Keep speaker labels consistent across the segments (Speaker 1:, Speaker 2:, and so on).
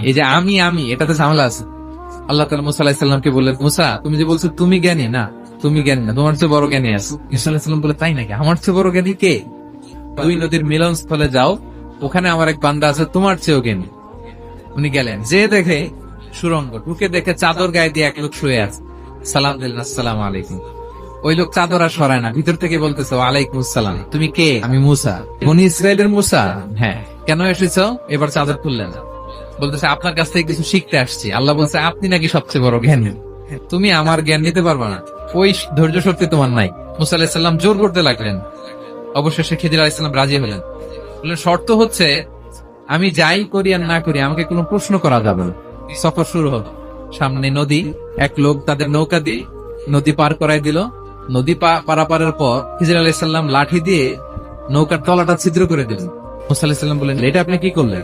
Speaker 1: এই যে আমি এটাতে ঝামেলা আছে। আল্লাহ তাআলা মুসা আলাইহিস সালামকে বললেন, মুসা তুমি যে বলছো তুমি জ্ঞানী না, তুমি জ্ঞানী না, তোমার চেয়ে বড় জ্ঞানী আছে। মুসা আলাইহিস সালাম বলে, তাই নাকি? আমার চেয়ে বড় জ্ঞানী কে? দুই নদীর মিলনস্থলে যাও, ওখানে আমার এক বান্দা আছে তোমার চেয়েও জ্ঞানী। উনি গেলেন, যে দেখে সুরঙ্গ, ঢুকে দেখে চাদর গায়ে দিয়ে এক লোক শুয়ে আছে। সালাম দিলেন, আসসালামু আলাইকুম। ওই লোক চাদর আর সরায় না, ভিতর থেকে বলতেছে, ওয়ালাইকুম আসসালাম। তুমি কে? আমি মুসা। বনি ইসরায়েলের মুসা? হ্যাঁ। কেন এসেছো? এবার চাদর খুললেন, বলতেছে আপনার কাছ থেকে কিছু শিখতে আসছি। আল্লাহ বলছে, আপনি নাকি সবচেয়ে বড় জ্ঞানী, তুমি আমার জ্ঞান নিতে পারবা না, ওই ধৈর্য শক্তি তোমার নাই। মুসা আলাইহিস সালাম জোর করতে লাগলেন। অবশেষে খিদির আলাইহিস সালাম রাজি হলেন। বললেন, শর্ত হচ্ছে আমি যাই করি আর না করি আমাকে কোনো প্রশ্ন করা যাবে না। সফর শুরু হলো। সামনে নদী, এক লোক তাদের নৌকা দিয়ে নদী পার করাই দিল। নদী পারাপারের পর খিজির আলাইহিস সালাম লাঠি দিয়ে নৌকার তলাটা ছিদ্র করে দিলেন। মুসা আলাইহিস সালাম বললেন, এটা আপনি কি করলেন?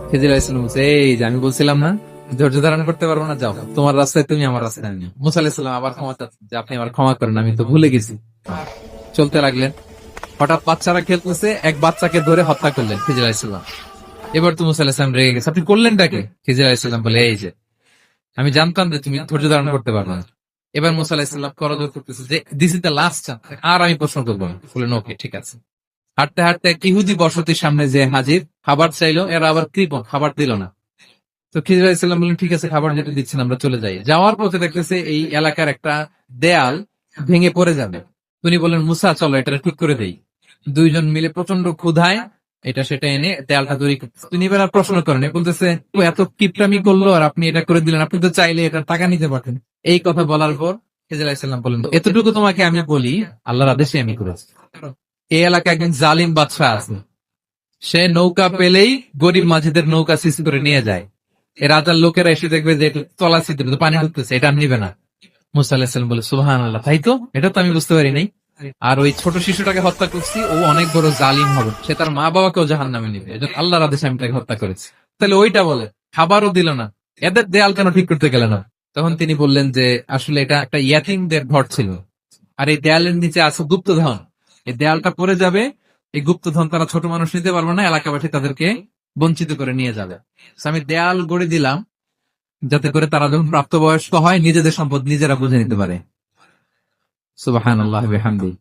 Speaker 1: খিজির আলাইহিস সালাম বলছে, এই যে আমি বলছিলাম না ধৈর্য ধারণ করতে পারবো না, যাও তোমার রাস্তায় তুমি, আমার রাস্তায় আমি। মুসা আলাইহিস সালাম আবার ক্ষমা চাচ্ছেন যে আপনি আমার ক্ষমা করেন, আমি তো ভুলে গেছি। চলতে লাগলেন। হঠাৎ বাচ্চারা খেলতেছে, এক বাচ্চাকে ধরে হত্যা করলেন খিজির আলাইহিস সালাম। এবার তো মুসা আলাইহিস সালাম রেগে গেছে, আপনি করলেনটাকে? খিজির আলাইহিস সালাম বলে, এই যে আমি জানতাম যে তুমি ধৈর্য ধারণ করতে পারবে না। এবার মুসা আলাইহিস সালাম করজোর করতেছে যে this is the last chance, আর আমি প্রশ্ন করবো না। বললেন, ওকে ঠিক আছে। হাঁটতে হাঁটতে এক ইহুদি বসতির সামনে যে হাজির, খাবার চাইলো, এরা আবার কৃপণ, খাবার দিল না। তো খিজির আলাইহিস সালাম বললেন, ঠিক আছে খাবার যেটা দিচ্ছেন আমরা চলে যাই। যাওয়ার পথে দেখতেছে এই এলাকার একটা দেয়াল ভেঙে পড়ে যাবে। তিনি বললেন, মুসা চলো এটা ঠিক করে দেই। দুইজন মিলে প্রচন্ড ক্ষুধায় এটা সেটা এনে দেয়ালটা তৈরি করতেছে। তিনি এবার আর প্রশ্ন করেন, বলতেছে, ও এত কিপটামি করলো আর আপনি এটা করে দিলেন, আপনি তো চাইলে এটা টাকা নিতে পারতেন। এই কথা বলার পর খিজির আলাইহিস সালাম বলেন, এতটুকু তোমাকে আমি বলি, আল্লাহর আদেশে আমি করেছি। এই এলাকায় একজন জালিম বাদশাহ আছে, সে নৌকা পেলেই গরিব মাঝিদের নৌকা সিজ করে নিয়ে যায়। এই রাজার লোকেরা এসে দেখবে যে তলা ছিদ্র, পানি ঢুকতেছে, এটা আর নিবে না। মুসা আলাইহিস সালাম বলে, সুবহানাল্লাহ, তাই তো, এটা তো আমি বুঝতে পারি নাই। আর ওই ছোট শিশুটাকে হত্যা করছি, ও অনেক বড় জালিম হবে, সে তার মা বাবাকেও জাহান্নামে নিবে, এজন্য আল্লাহর আদেশে আমি তাকে হত্যা করেছি। তাহলে ওইটা বলে, খাবারও দিল না, এদের দেয়াল কেন ঠিক করতে গেল না? তখন তিনি বললেন যে আসলে এটা একটা ইয়াতীমদের ঘর ছিল, আর এই দেয়ালের নিচে আছে গুপ্তধন। এই দেয়ালটা পড়ে যাবে, এই গুপ্তধন তারা ছোট মানুষ নিতে পারবে না, এলাকাবাসী তাদেরকে বঞ্চিত করে নিয়ে যাবে। So আমি দেয়াল গড়ে দিলাম যাতে করে তারা যখন প্রাপ্তবয়স্ক হয় নিজেদের সম্পদ নিজেরা বুঝে নিতে পারে। সুবহানাল্লাহি ওয়া বিহামদিহি।